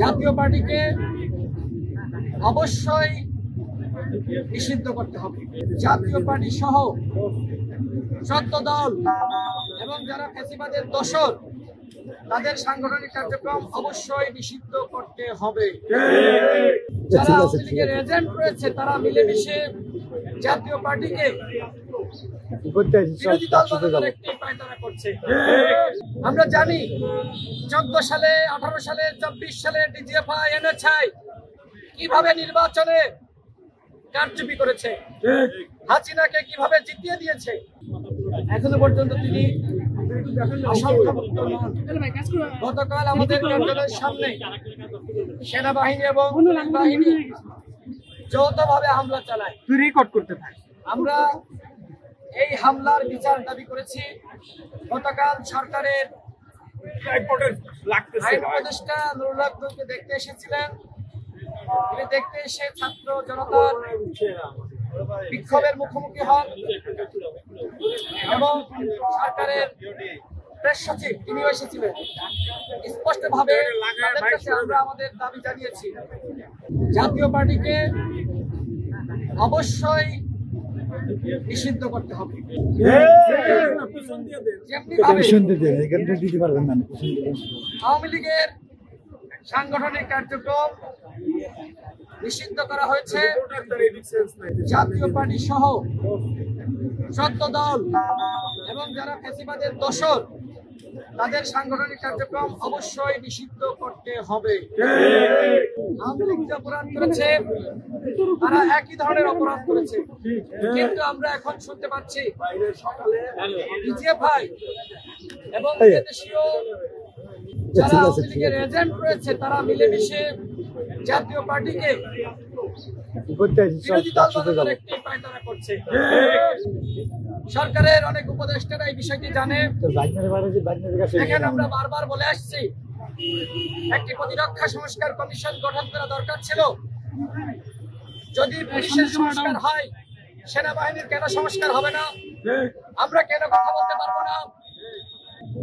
জাতীয় পার্টিকে অবশ্যই নিষিদ্ধ করতে হবে। জাতীয় পার্টি সহ 14 দল এবং যারা ফ্যাসিবাদের দোসর তাদের সাংগঠনিক কার্যক্রম অবশ্যই নিষিদ্ধ করতে হবে। যারা আওয়ামী লীগের এজেন্ট রয়েছে তারা মিলেমিশে জাতীয় পার্টিকে বিরোধী দল বানানোর একটি পায়তারা করছে। আমরা জানি 14 সালে, 18 সালে, 24 সালে ডিজিএফআই, এনএসআই কিভাবে নির্বাচনে কারচুপি করেছে, হাসিনাকে কিভাবে জিতিয়ে দিয়েছে। এখনো পর্যন্ত তিনি গতকাল আমাদের কার্যালয়ের সামনে সেনাবাহিনী এবং বাহিনী যৌথভাবে হামলা চালায়, রেকর্ড করতে থাকে। আমরা এই হামলার বিচার দাবি করেছি। গতকাল সরকারের আইন উপদেষ্টা নুরুল হককে দেখতে এসেছিলেন। তিনি দেখতে এসে ছাত্র জনতার বিক্ষোভের মুখোমুখি হন এবং সরকারের প্রেস সচিব তিনিও এসেছিলেন। স্পষ্টভাবে আমরা আমাদের দাবি জানিয়েছি, জাতীয় পার্টিকে অবশ্যই নিষিদ্ধ করতে হবে। আওয়ামী লীগের সাংগঠনিক কার্যক্রম নিষিদ্ধ করা হয়েছে। জাতীয় পার্টি সহ 14 দল এবং যারা ফ্যাসিবাদের দোসর তাদের সাংগঠনিক কার্যক্রম অবশ্যই নিষিদ্ধ করতে হবে। আওয়ামী লীগ যে অপরাধ করেছে তারা একই ধরনের অপরাধ করেছে, কিন্তু আমরা এখন শুনতে পাচ্ছি ডিজিএফআই এবং দেশীয় যারা আওয়ামী লীগের এজেন্ট রয়েছে তারা মিলেমিশে জাতীয় পার্টিকে বিরোধী দল বানানোর একটি পায়তারা করছে। সরকারের অনেক উপদেষ্টারা এই বিষয়টি জানে। এখানে আমরা বারবার বলে আসছি, একটি প্রতিরক্ষা সংস্কার কমিশন গঠন করা দরকার ছিল। যদি পুলিশের সংস্কার হয়, সেনাবাহিনীর কেন সংস্কার হবে না? আমরা কেন কথা বলতে পারবো না?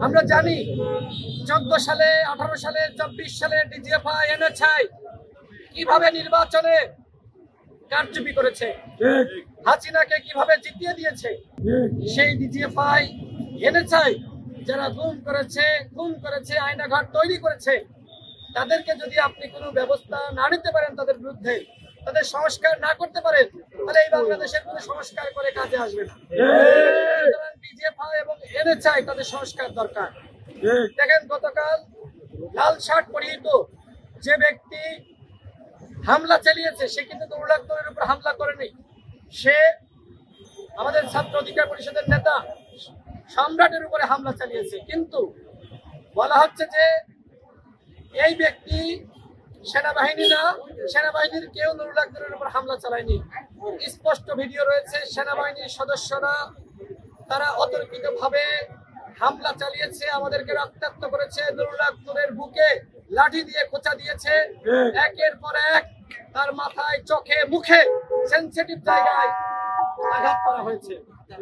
আমরা জানি 14 সালে, 18 সালে, 24 সালে ডিজিএফআই, এনএসআই কিভাবে নির্বাচনে কারচুপি করেছে, হাসিনাকে কিভাবে জিতিয়ে দিয়েছে। সেই ডিজিএফআই, এনএসআই যারা গুম করেছে, খুন করেছে, আয়নাঘর তৈরি করেছে, তাদেরকে যদি আপনি কোনো ব্যবস্থা না নিতে পারেন, তাদের বিরুদ্ধে তাদের সংস্কার না করতে পারেন, তাহলে এই বাংলাদেশের কোনো সংস্কার করে কাজে আসবে না। ডিজিএফআই এবং এনএসআই তাদের সংস্কার দরকার। দেখেন, গতকাল লাল শার্ট পরিহিত যে ব্যক্তি হামলা চালিয়েছে সে কিন্তু নুরুল হকের উপর হামলা করেনি। সে আমাদের ছাত্র অধিকার পরিষদের নেতা সম্রাটের উপরে হামলা চালিয়েছে। কিন্তু বলা হচ্ছে যে এই ব্যক্তি সেনাবাহিনী না, সেনাবাহিনীর কেউ নুরুল হকের উপর হামলা চালায়নি। স্পষ্ট ভিডিও রয়েছে। সেনাবাহিনীর সদস্যরা তারা অতর্কিতভাবে হামলা চালিয়েছে, আমাদেরকে রক্তাক্ত করেছে, নুরুল হকের বুকে লাঠি দিয়ে খোঁচা দিয়েছে। একের পর এক তার মাথায়, চোখে, মুখে সেনসিটিভ জায়গায় আঘাত করা হয়েছে।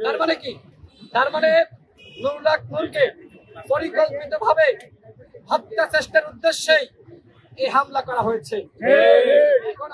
তার মানে কি? তার মানে নুরুল হককে পরিকল্পিতভাবে হত্যা চেষ্টার উদ্দেশ্যেই এই হামলা করা হয়েছে। এখন